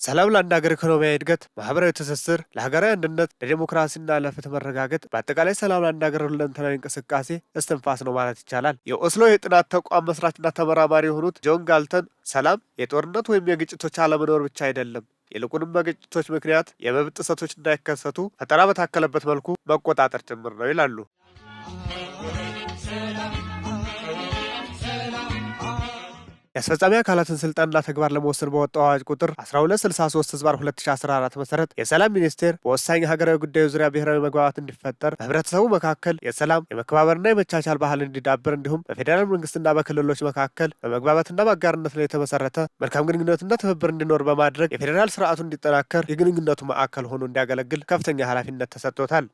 ሰላም ለአንድ ሀገር ኢኮኖሚያዊ እድገት፣ ማህበራዊ ትስስር፣ ለሀገራዊ አንድነት፣ ለዲሞክራሲና ለፍትህ መረጋገጥ፣ በአጠቃላይ ሰላም ለአንድ ሀገር ሁለንተናዊ እንቅስቃሴ እስትንፋስ ነው ማለት ይቻላል። የኦስሎ የጥናት ተቋም መስራችና ተመራማሪ የሆኑት ጆን ጋልተን ሰላም የጦርነት ወይም የግጭቶች አለመኖር ብቻ አይደለም፣ ይልቁንም በግጭቶች ምክንያት የመብት ጥሰቶች እንዳይከሰቱ ፈጠራ በታከለበት መልኩ መቆጣጠር ጭምር ነው ይላሉ። የአስፈጻሚ አካላትን ስልጣንና ተግባር ለመወሰን በወጣው አዋጅ ቁጥር 1263/2014 መሰረት የሰላም ሚኒስቴር በወሳኝ ሀገራዊ ጉዳዮች ዙሪያ ብሔራዊ መግባባት እንዲፈጠር፣ በህብረተሰቡ መካከል የሰላም የመከባበርና የመቻቻል ባህል እንዲዳብር እንዲሁም በፌዴራል መንግስትና በክልሎች መካከል በመግባባትና በአጋርነት ላይ የተመሰረተ መልካም ግንኙነትና ትብብር እንዲኖር በማድረግ የፌዴራል ስርዓቱ እንዲጠናከር የግንኙነቱ ማዕከል ሆኖ እንዲያገለግል ከፍተኛ ኃላፊነት ተሰጥቶታል።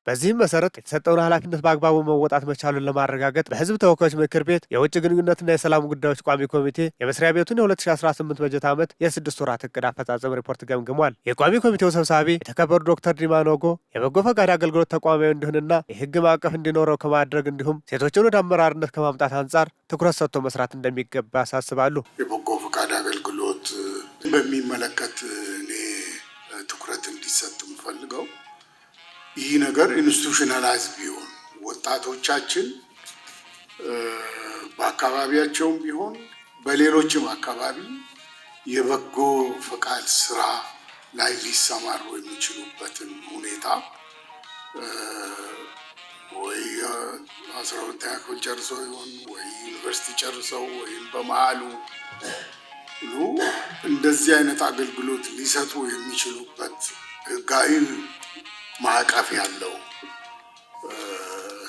በዚህም መሰረት የተሰጠውን ኃላፊነት በአግባቡ መወጣት መቻሉን ለማረጋገጥ በህዝብ ተወካዮች ምክር ቤት የውጭ ግንኙነትና የሰላም ጉዳዮች ቋሚ ኮሚቴ የመስሪያ ቤቱን የ2018 በጀት ዓመት የ6 ወራት እቅድ አፈጻጸም ሪፖርት ገምግሟል። የቋሚ ኮሚቴው ሰብሳቢ የተከበሩ ዶክተር ዲማ ኖጎ የበጎ ፈቃድ አገልግሎት ተቋማዊ እንዲሆንና የህግ ማዕቀፍ እንዲኖረው ከማድረግ እንዲሁም ሴቶችን ወደ አመራርነት ከማምጣት አንጻር ትኩረት ሰጥቶ መስራት እንደሚገባ ያሳስባሉ። የበጎ ፈቃድ አገልግሎት በሚመለከት እኔ ትኩረት እንዲሰጥ የምፈልገው ይህ ነገር ኢንስቲቱሽናላይዝ ቢሆን ወጣቶቻችን በአካባቢያቸውም ቢሆን በሌሎችም አካባቢ የበጎ ፈቃድ ስራ ላይ ሊሰማሩ የሚችሉበትን ሁኔታ ወይ 12ኛ ክፍል ጨርሰው ይሆን ወይ ዩኒቨርሲቲ ጨርሰው ወይም በመሃሉ እንደዚህ አይነት አገልግሎት ሊሰጡ የሚችሉበት ህጋዊ ማዕቀፍ ያለው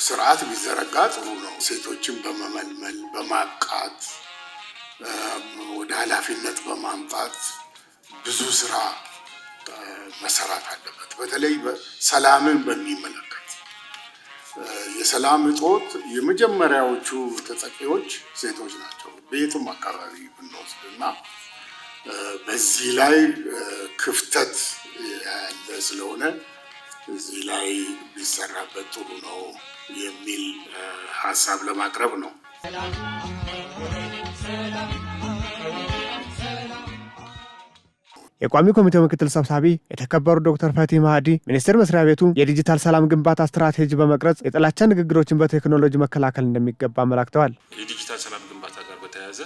ስርዓት ቢዘረጋ ጥሩ ነው። ሴቶችን በመመልመል በማብቃት ወደ ኃላፊነት በማምጣት ብዙ ስራ መሰራት አለበት። በተለይ ሰላምን በሚመለከት የሰላም እጦት የመጀመሪያዎቹ ተጠቂዎች ሴቶች ናቸው በየትም አካባቢ ብንወስድና በዚህ ላይ ክፍተት ያለ ስለሆነ እዚህ ላይ ቢሰራበት ጥሩ ነው የሚል ሀሳብ ለማቅረብ ነው። የቋሚ ኮሚቴው ምክትል ሰብሳቢ የተከበሩ ዶክተር ፈቲ ማህዲ ሚኒስቴር መስሪያ ቤቱ የዲጂታል ሰላም ግንባታ ስትራቴጂ በመቅረጽ የጥላቻ ንግግሮችን በቴክኖሎጂ መከላከል እንደሚገባ አመላክተዋል። የዲጂታል ሰላም ግንባታ ጋር በተያያዘ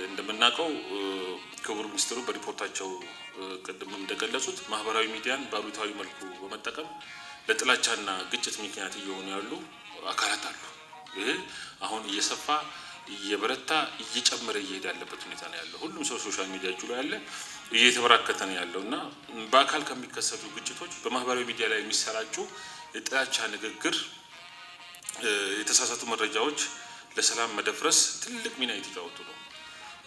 እንደምናውቀው ክቡር ሚኒስትሩ በሪፖርታቸው ቅድም እንደገለጹት ማህበራዊ ሚዲያን በአሉታዊ መልኩ በመጠቀም ለጥላቻና ግጭት ምክንያት እየሆኑ ያሉ አካላት አሉ። ይሄ አሁን እየሰፋ እየበረታ እየጨመረ እየሄደ ያለበት ሁኔታ ነው ያለው። ሁሉም ሰው ሶሻል ሚዲያ እጁ ላይ ያለ እየተበራከተ ነው ያለው እና በአካል ከሚከሰቱ ግጭቶች በማህበራዊ ሚዲያ ላይ የሚሰራጩ የጥላቻ ንግግር፣ የተሳሳቱ መረጃዎች ለሰላም መደፍረስ ትልቅ ሚና እየተጫወቱ ነው።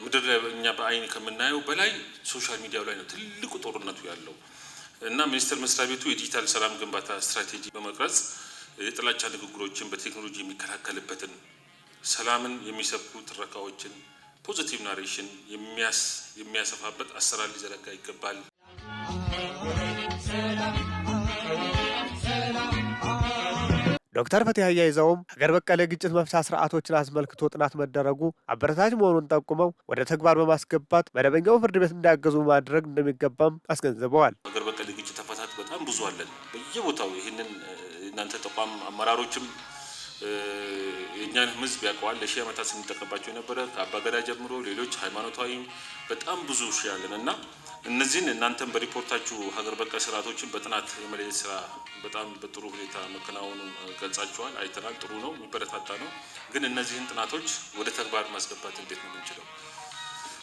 ምድር ላይ እኛ በአይን ከምናየው በላይ ሶሻል ሚዲያው ላይ ነው ትልቁ ጦርነቱ ያለው እና ሚኒስቴር መስሪያ ቤቱ የዲጂታል ሰላም ግንባታ ስትራቴጂ በመቅረጽ የጥላቻ ንግግሮችን በቴክኖሎጂ የሚከላከልበትን ሰላምን የሚሰብኩ ትረካዎችን ፖዚቲቭ ናሬሽን የሚያሰፋበት አሰራር ሊዘረጋ ይገባል። ዶክተር ፈቲ አያይዘውም ሀገር በቀል የግጭት መፍቻ ስርዓቶችን አስመልክቶ ጥናት መደረጉ አበረታች መሆኑን ጠቁመው ወደ ተግባር በማስገባት መደበኛው ፍርድ ቤት እንዲያገዙ ማድረግ እንደሚገባም አስገንዝበዋል። ሀገር በቀል የግጭት ተፈታት በጣም ብዙ አለን በየቦታው። ይህንን እናንተ ተቋም አመራሮችም የእኛን ህዝብ ያውቀዋል። ለሺህ ዓመታት ስንጠቀምባቸው የነበረ ከአባገዳ ጀምሮ ሌሎች ሃይማኖታዊም በጣም ብዙ ሺህ ያለን እና እነዚህን እናንተም በሪፖርታችሁ ሀገር በቀል ስርዓቶችን በጥናት የመለየት ስራ በጣም በጥሩ ሁኔታ መከናወኑን ገልጻችኋል። አይተናል። ጥሩ ነው፣ የሚበረታታ ነው። ግን እነዚህን ጥናቶች ወደ ተግባር ማስገባት እንዴት ነው የምንችለው?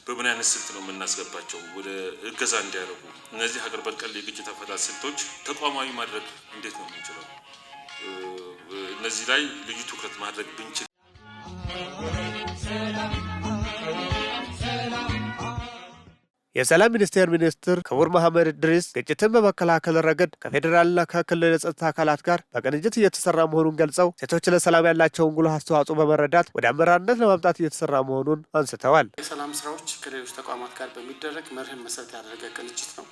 በምን አይነት ስልት ነው የምናስገባቸው ወደ እገዛ እንዲያደርጉ? እነዚህ ሀገር በቀል የግጭት አፈታት ስልቶች ተቋማዊ ማድረግ እንዴት ነው የምንችለው? እነዚህ ላይ ልዩ ትኩረት ማድረግ ብንችል የሰላም ሚኒስቴር ሚኒስትር ክቡር መሐመድ ኢድሪስ ግጭትን በመከላከል ረገድ ከፌዴራልና ከክልል የጸጥታ አካላት ጋር በቅንጅት እየተሰራ መሆኑን ገልጸው ሴቶች ለሰላም ያላቸውን ጉልህ አስተዋጽኦ በመረዳት ወደ አመራርነት ለማምጣት እየተሰራ መሆኑን አንስተዋል። የሰላም ስራዎች ከሌሎች ተቋማት ጋር በሚደረግ መርህን መሰረት ያደረገ ቅንጅት ነው።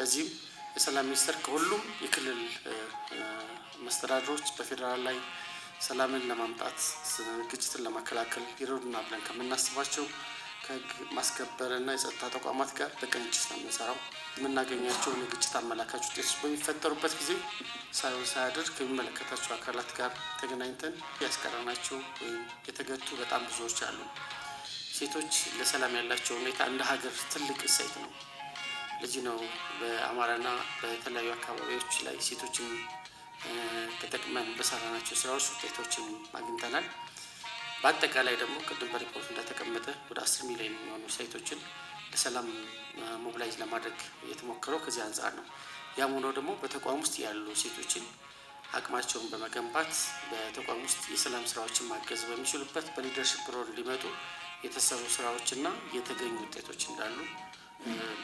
ለዚህም የሰላም ሚኒስቴር ከሁሉም የክልል መስተዳድሮች በፌዴራል ላይ ሰላምን ለማምጣት ግጭትን ለማከላከል ይረዱና ብለን ከምናስባቸው ከህግ ማስከበርና የጸጥታ ተቋማት ጋር በቅንጅት ነው የምንሰራው። የምናገኛቸው የግጭት አመላካች ውጤቶች በሚፈጠሩበት ጊዜ ሳያድር ከሚመለከታቸው አካላት ጋር ተገናኝተን ያስቀረናቸው ወይም የተገቱ በጣም ብዙዎች አሉ። ሴቶች ለሰላም ያላቸው ሁኔታ እንደ ሀገር ትልቅ እሴት ነው። ለዚህ ነው በአማራና በተለያዩ አካባቢዎች ላይ ሴቶችን ተጠቅመን በሰራናቸው ስራዎች ውጤቶችን አግኝተናል። በአጠቃላይ ደግሞ ቅድም በሪፖርት እንደተቀመጠ ወደ 10 ሚሊዮን የሚሆኑ ሴቶችን ለሰላም ሞቢላይዝ ለማድረግ የተሞከረው ከዚህ አንጻር ነው። ያም ሆኖ ደግሞ በተቋም ውስጥ ያሉ ሴቶችን አቅማቸውን በመገንባት በተቋም ውስጥ የሰላም ስራዎችን ማገዝ በሚችሉበት በሊደርሺፕ ሮል ሊመጡ የተሰሩ ስራዎችና የተገኙ ውጤቶች እንዳሉ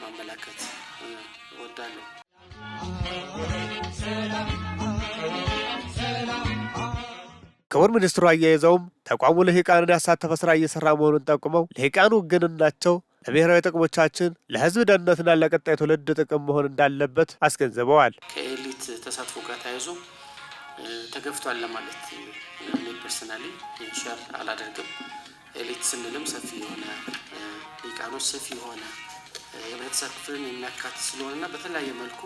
ማመላከት እወዳለሁ። ክቡር ሚኒስትሩ አያይዘውም ተቋሙ ልሂቃንን ያሳተፈ ስራ እየሰራ መሆኑን ጠቁመው ልሂቃኑ ውግንናቸው ለብሔራዊ ጥቅሞቻችን፣ ለህዝብ ደህንነትና ለቀጣይ ትውልድ ጥቅም መሆን እንዳለበት አስገንዝበዋል። ከኤሊት ተሳትፎ ጋር ተያይዞ ተገፍቷል ለማለት ፐርሰናሊ ሼር አላደርግም። ኤሊት ስንልም ሰፊ የሆነ ልሂቃኖች ሰፊ የሆነ የህብረተሰብ ክፍልን የሚያካትት ስለሆነና በተለያየ መልኩ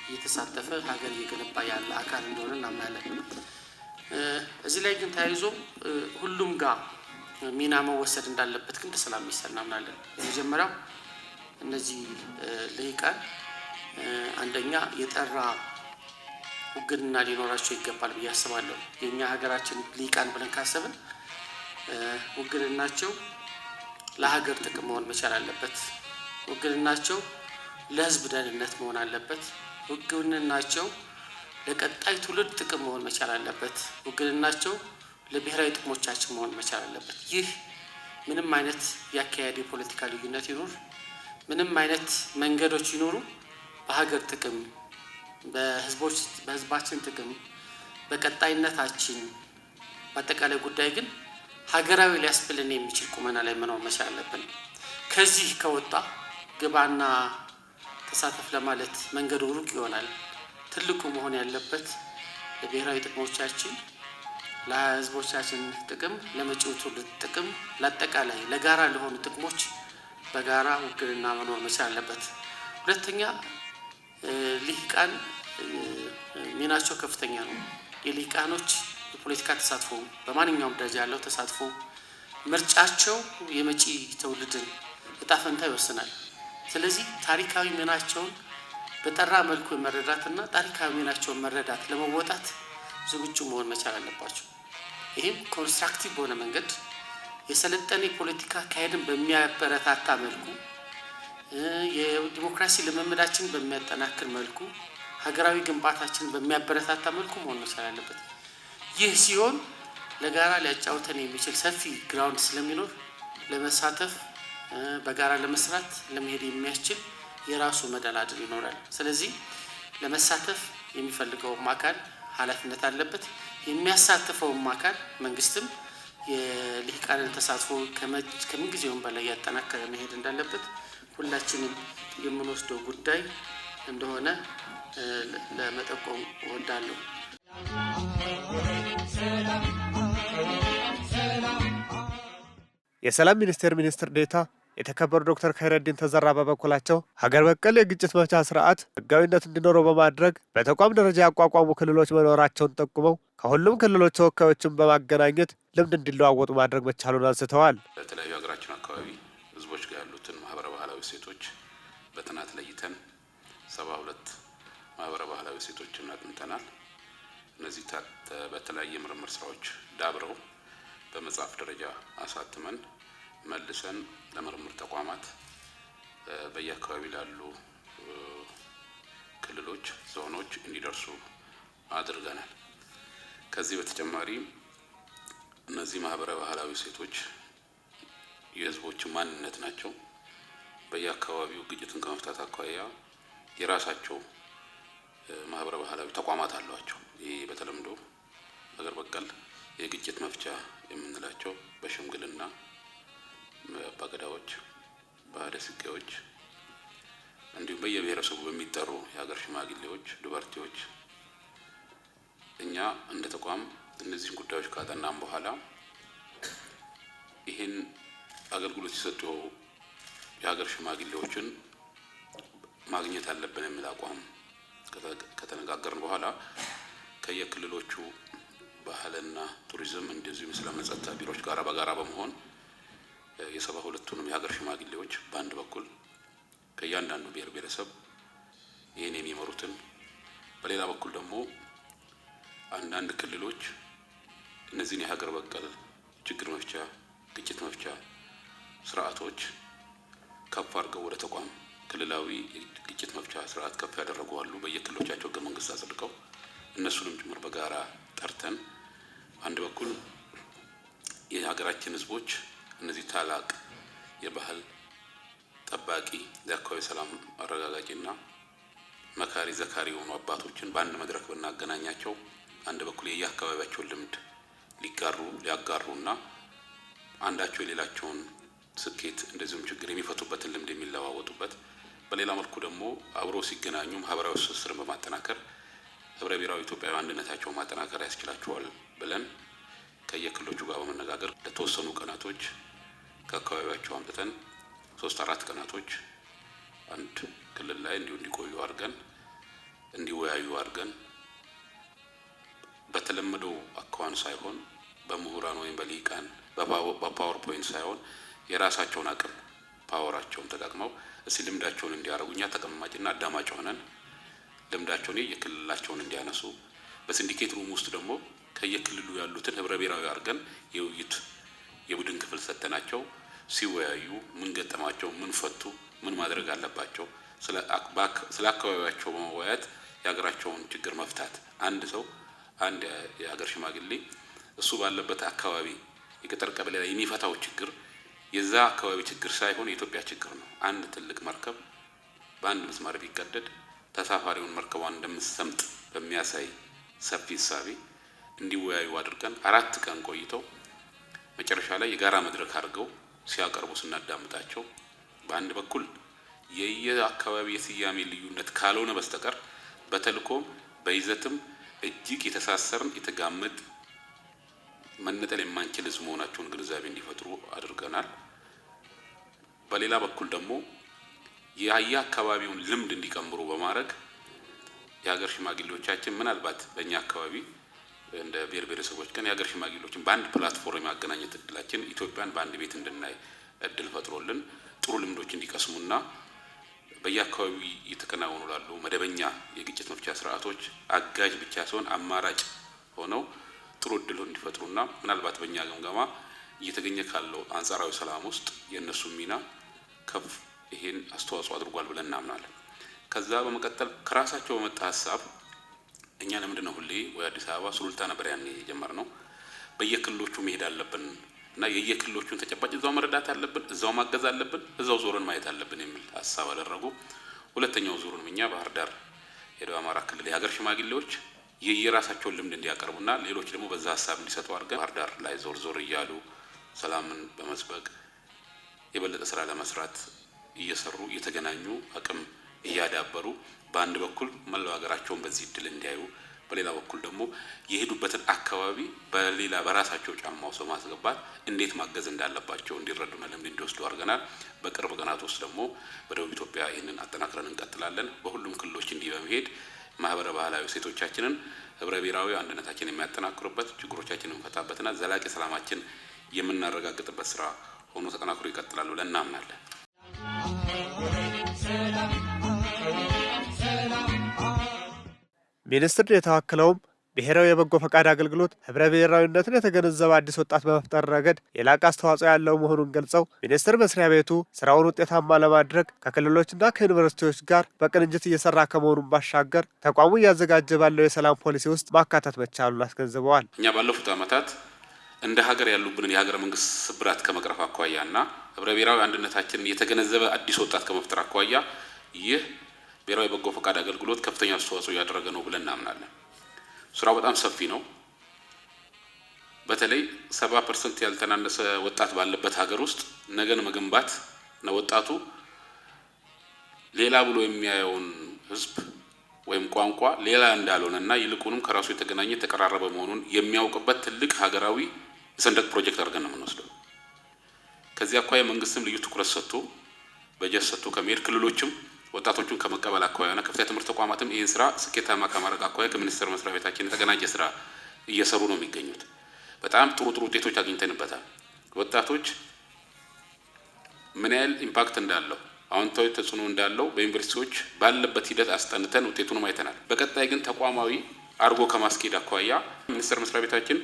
እየተሳተፈ ሀገር እየገነባ ያለ አካል እንደሆነ እናምናለን። እዚህ ላይ ግን ተያይዞ ሁሉም ጋር ሚና መወሰድ እንዳለበት ግን በሰላም ሚኒስቴር እናምናለን። የመጀመሪያው እነዚህ ልሂቃን አንደኛ የጠራ ውግንና ሊኖራቸው ይገባል ብዬ አስባለሁ። የኛ ሀገራችን ልሂቃን ብለን ካሰብን ውግንናቸው ለሀገር ጥቅም መሆን መቻል አለበት። ውግንናቸው ለህዝብ ደህንነት መሆን አለበት። ውግንናቸው ለቀጣይ ትውልድ ጥቅም መሆን መቻል አለበት። ውግንናቸው ለብሔራዊ ጥቅሞቻችን መሆን መቻል አለበት። ይህ ምንም አይነት ያካሄድ የፖለቲካ ልዩነት ይኖር፣ ምንም አይነት መንገዶች ይኖሩ፣ በሀገር ጥቅም፣ በህዝባችን ጥቅም፣ በቀጣይነታችን በአጠቃላይ ጉዳይ ግን ሀገራዊ ሊያስብልን የሚችል ቁመና ላይ መኖር መቻል አለብን። ከዚህ ከወጣ ግባና ተሳተፍ ለማለት መንገዱ ሩቅ ይሆናል። ትልቁ መሆን ያለበት ለብሔራዊ ጥቅሞቻችን፣ ለህዝቦቻችን ጥቅም፣ ለመጪው ትውልድ ጥቅም፣ ለአጠቃላይ ለጋራ ለሆኑ ጥቅሞች በጋራ ውግንና መኖር መቻል አለበት። ሁለተኛ ልሂቃን ሚናቸው ከፍተኛ ነው። የልሂቃኖች የፖለቲካ ተሳትፎ በማንኛውም ደረጃ ያለው ተሳትፎ ምርጫቸው የመጪ ትውልድን እጣ ፈንታ ይወስናል። ስለዚህ ታሪካዊ ሚናቸውን በጠራ መልኩ መረዳትና ታሪካዊ ሚናቸውን መረዳት ለመወጣት ዝግጁ መሆን መቻል አለባቸው። ይህም ኮንስትራክቲቭ በሆነ መንገድ የሰለጠነ የፖለቲካ አካሄድን በሚያበረታታ መልኩ የዲሞክራሲ ልምምዳችን በሚያጠናክር መልኩ ሀገራዊ ግንባታችን በሚያበረታታ መልኩ መሆን መቻል አለበት። ይህ ሲሆን ለጋራ ሊያጫውተን የሚችል ሰፊ ግራውንድ ስለሚኖር ለመሳተፍ በጋራ ለመስራት ለመሄድ የሚያስችል የራሱ መደላድል ይኖራል። ስለዚህ ለመሳተፍ የሚፈልገውም አካል ኃላፊነት አለበት። የሚያሳትፈውም አካል መንግስትም የልሂቃንን ተሳትፎ ከምንጊዜውም በላይ ያጠናከረ መሄድ እንዳለበት ሁላችንም የምንወስደው ጉዳይ እንደሆነ ለመጠቆም እወዳለሁ። የሰላም ሚኒስቴር ሚኒስትር ዴኤታ የተከበሩ ዶክተር ከይረዲን ተዘራ በበኩላቸው ሀገር በቀል የግጭት መፍቻ ስርዓት ህጋዊነት እንዲኖረው በማድረግ በተቋም ደረጃ ያቋቋሙ ክልሎች መኖራቸውን ጠቁመው ከሁሉም ክልሎች ተወካዮችን በማገናኘት ልምድ እንዲለዋወጡ ማድረግ መቻሉን አንስተዋል። በተለያዩ ሀገራችን አካባቢ ህዝቦች ጋር ያሉትን ማህበረ ባህላዊ ሴቶች በጥናት ለይተን 72 ማህበረ ባህላዊ ሴቶችን አግኝተናል። እነዚህ በተለያየ ምርምር ስራዎች ዳብረው በመጽሐፍ ደረጃ አሳትመን መልሰን ለምርምር ተቋማት በየአካባቢ ላሉ ክልሎች፣ ዞኖች እንዲደርሱ አድርገናል። ከዚህ በተጨማሪ እነዚህ ማህበረ ባህላዊ ሴቶች የህዝቦች ማንነት ናቸው። በየአካባቢው ግጭትን ከመፍታት አኳያ የራሳቸው ማህበረ ባህላዊ ተቋማት አሏቸው። ይህ በተለምዶ ሀገር በቀል የግጭት መፍቻ የምንላቸው በሽምግልና፣ በአባገዳዎች፣ በአደ ስቄዎች፣ እንዲሁም በየብሔረሰቡ በሚጠሩ የሀገር ሽማግሌዎች፣ ዱበርቲዎች እኛ እንደ ተቋም እነዚህን ጉዳዮች ካጠናን በኋላ ይህን አገልግሎት ሲሰጡ የሀገር ሽማግሌዎችን ማግኘት አለብን የሚል አቋም ከተነጋገርን በኋላ ከየክልሎቹ ባህልና ቱሪዝም እንደዚሁም ሰላምና ጸጥታ ቢሮዎች ጋር በጋራ በመሆን የ72ቱንም የሀገር ሽማግሌዎች በአንድ በኩል ከእያንዳንዱ ብሔር ብሔረሰብ ይህን የሚመሩትን፣ በሌላ በኩል ደግሞ አንዳንድ ክልሎች እነዚህን የሀገር በቀል ችግር መፍቻ፣ ግጭት መፍቻ ስርዓቶች ከፍ አድርገው ወደ ተቋም ክልላዊ ግጭት መፍቻ ስርዓት ከፍ ያደረጉ አሉ። በየክልሎቻቸው ህገ መንግስት አጽድቀው እነሱንም ጭምር በጋራ ጠርተን አንድ በኩል የሀገራችን ህዝቦች እነዚህ ታላቅ የባህል ጠባቂ የአካባቢ ሰላም አረጋጋጭና መካሪ ዘካሪ የሆኑ አባቶችን በአንድ መድረክ ብናገናኛቸው አንድ በኩል የየአካባቢያቸውን ልምድ ሊያጋሩና አንዳቸው የሌላቸውን ስኬት እንደዚሁም ችግር የሚፈቱበትን ልምድ የሚለዋወጡበት፣ በሌላ መልኩ ደግሞ አብሮ ሲገናኙ ማህበራዊ ትስስርን በማጠናከር ህብረ ብሔራዊ ኢትዮጵያዊ አንድነታቸውን ማጠናከር ያስችላቸዋል ብለን ከየክልሎቹ ጋር በመነጋገር ለተወሰኑ ቀናቶች ከአካባቢያቸው አምጥተን 3-4 ቀናቶች አንድ ክልል ላይ እንዲቆዩ አድርገን እንዲወያዩ አድርገን በተለመደው አኳኋን ሳይሆን በምሁራን ወይም በሊቃን በፓወርፖይንት ሳይሆን የራሳቸውን አቅም ፓወራቸውን ተጠቅመው እስቲ ልምዳቸውን እንዲያደርጉ እኛ ተቀማጭና አዳማጭ ሆነን ልምዳቸውን የክልላቸውን እንዲያነሱ በሲንዲኬት ሩም ውስጥ ደግሞ ከየክልሉ ያሉትን ህብረ ብሔራዊ አድርገን የውይይት የቡድን ክፍል ሰጥተናቸው ሲወያዩ ምን ገጠማቸው፣ ምን ፈቱ፣ ምን ማድረግ አለባቸው፣ ስለ አካባቢያቸው በመወያየት የሀገራቸውን ችግር መፍታት። አንድ ሰው አንድ የሀገር ሽማግሌ እሱ ባለበት አካባቢ የገጠር ቀበሌ ላይ የሚፈታው ችግር የዛ አካባቢ ችግር ሳይሆን የኢትዮጵያ ችግር ነው። አንድ ትልቅ መርከብ በአንድ መስመር ቢቀደድ ተሳፋሪውን መርከቧን እንደምትሰምጥ በሚያሳይ ሰፊ እሳቤ እንዲወያዩ አድርገን 4 ቀን ቆይተው መጨረሻ ላይ የጋራ መድረክ አድርገው ሲያቀርቡ ስናዳምጣቸው በአንድ በኩል የየአካባቢ የስያሜ ልዩነት ካልሆነ በስተቀር በተልእኮም በይዘትም እጅግ የተሳሰርን የተጋመድ መነጠል የማንችል ህዝብ መሆናቸውን ግንዛቤ እንዲፈጥሩ አድርገናል። በሌላ በኩል ደግሞ የአካባቢውን ልምድ እንዲቀምሩ በማድረግ የሀገር ሽማግሌዎቻችን ምናልባት በእኛ አካባቢ እንደ ብሔር ብሔረሰቦች ቀን የሀገር ሽማግሌዎችን በአንድ ፕላትፎርም የማገናኘት እድላችን ኢትዮጵያን በአንድ ቤት እንድናይ እድል ፈጥሮልን ጥሩ ልምዶች እንዲቀስሙና በየአካባቢው እየተከናወኑ ላሉ መደበኛ የግጭት መፍቻ ስርዓቶች አጋዥ ብቻ ሳይሆን አማራጭ ሆነው ጥሩ እድል እንዲፈጥሩና ምናልባት በእኛ ገምገማ እየተገኘ ካለው አንጻራዊ ሰላም ውስጥ የእነሱ ሚና ከፍ ይሄን አስተዋጽኦ አድርጓል ብለን እናምናለን። ከዛ በመቀጠል ከራሳቸው በመጣ ሀሳብ እኛ ለምንድነው ሁሌ ወይ አዲስ አበባ ሱሉልታ ነበር ያኔ የጀመርነው በየክልሎቹ መሄድ አለብን እና የየክልሎቹን ተጨባጭ እዛው መረዳት አለብን፣ እዛው ማገዝ አለብን፣ እዛው ዞረን ማየት አለብን የሚል ሀሳብ አደረጉ። ሁለተኛው ዙሩን እኛ ባህር ዳር የደቡብ አማራ ክልል የሀገር ሽማግሌዎች የየራሳቸውን ልምድ እንዲያቀርቡና ሌሎች ደግሞ በዛ ሀሳብ እንዲሰጡ አድርገን ባህር ዳር ላይ ዞር እያሉ ሰላምን በመስበክ የበለጠ ስራ ለመስራት እየሰሩ እየተገናኙ አቅም እያዳበሩ በአንድ በኩል መላው ሀገራቸውን በዚህ እድል እንዲያዩ፣ በሌላ በኩል ደግሞ የሄዱበትን አካባቢ በሌላ በራሳቸው ጫማ ውስጥ በማስገባት እንዴት ማገዝ እንዳለባቸው እንዲረዱና ልምድ እንዲወስዱ አድርገናል። በቅርብ ቀናት ውስጥ ደግሞ በደቡብ ኢትዮጵያ ይህንን አጠናክረን እንቀጥላለን። በሁሉም ክልሎች እንዲህ በመሄድ ማህበረ ባህላዊ ሴቶቻችንን ህብረ ብሔራዊ አንድነታችንን የሚያጠናክሩበት ችግሮቻችንን የምንፈታበትና ዘላቂ ሰላማችን የምናረጋግጥበት ስራ ሆኖ ተጠናክሮ ይቀጥላል ብለን እናምናለን። ሚኒስትር ዴኤታው አክለውም ብሔራዊ የበጎ ፈቃድ አገልግሎት ህብረ ብሔራዊነትን የተገነዘበ አዲስ ወጣት በመፍጠር ረገድ የላቀ አስተዋጽኦ ያለው መሆኑን ገልጸው ሚኒስቴር መስሪያ ቤቱ ስራውን ውጤታማ ለማድረግ ከክልሎችና ከዩኒቨርሲቲዎች ጋር በቅንጅት እየሰራ ከመሆኑን ባሻገር ተቋሙ እያዘጋጀ ባለው የሰላም ፖሊሲ ውስጥ ማካተት መቻሉን አስገንዝበዋል። እኛ ባለፉት ዓመታት እንደ ሀገር ያሉብንን የሀገረ መንግስት ስብራት ከመቅረፍ አኳያና ህብረ ብሔራዊ አንድነታችንን የተገነዘበ አዲስ ወጣት ከመፍጠር አኳያ ይህ ብሔራዊ በጎ ፈቃድ አገልግሎት ከፍተኛ አስተዋጽኦ እያደረገ ነው ብለን እናምናለን። ስራው በጣም ሰፊ ነው። በተለይ 70% ያልተናነሰ ወጣት ባለበት ሀገር ውስጥ ነገን መገንባት ነው። ወጣቱ ሌላ ብሎ የሚያየውን ህዝብ ወይም ቋንቋ ሌላ እንዳልሆነና ይልቁንም ከራሱ የተገናኘ ተቀራረበ መሆኑን የሚያውቅበት ትልቅ ሀገራዊ የሰንደቅ ፕሮጀክት አድርገን ነው የምንወስደው። ከዚህ አኳያ መንግስትም ልዩ ትኩረት ሰጥቶ በጀት ሰጥቶ ከመሄድ ክልሎችም ወጣቶቹን ከመቀበል አኳያና ከፍተኛ ትምህርት ተቋማትም ይህን ስራ ስኬታማ ከማድረግ አኳያ ከሚኒስቴር መስሪያ ቤታችን የተቀናጀ ስራ እየሰሩ ነው የሚገኙት። በጣም ጥሩ ውጤቶች አግኝተንበታል። ወጣቶች ምን ያህል ኢምፓክት እንዳለው አዎንታዊ ተጽዕኖ እንዳለው በዩኒቨርሲቲዎች ባለበት ሂደት አስጠንተን ውጤቱንም አይተናል። በቀጣይ ግን ተቋማዊ አርጎ ከማስኬድ አኳያ ሚኒስቴር መስሪያ ቤታችን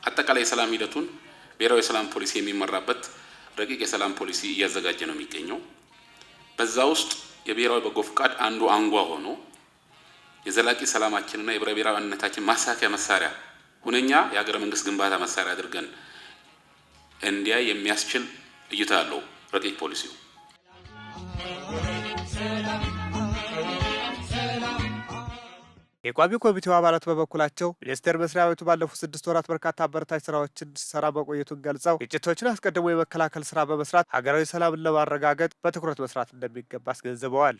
አጠቃላይ የሰላም ሂደቱን ብሔራዊ የሰላም ፖሊሲ የሚመራበት ረቂቅ የሰላም ፖሊሲ እያዘጋጀ ነው የሚገኘው። በዛ ውስጥ የብሔራዊ በጎ ፍቃድ አንዱ አንጓ ሆኖ የዘላቂ ሰላማችንና የብሔራዊ ብሔራዊ አንድነታችን ማሳካያ መሳሪያ ሁነኛ የሀገረ መንግስት ግንባታ መሳሪያ አድርገን እንዲያ የሚያስችል እይታ አለው ረቂቅ ፖሊሲው። የቋሚ ኮሚቴው አባላት በበኩላቸው ሚኒስቴር መስሪያ ቤቱ ባለፉት 6 ወራት በርካታ አበረታች ስራዎችን ሲሰራ መቆየቱን ገልጸው ግጭቶችን አስቀድሞ የመከላከል ስራ በመስራት ሀገራዊ ሰላምን ለማረጋገጥ በትኩረት መስራት እንደሚገባ አስገንዝበዋል።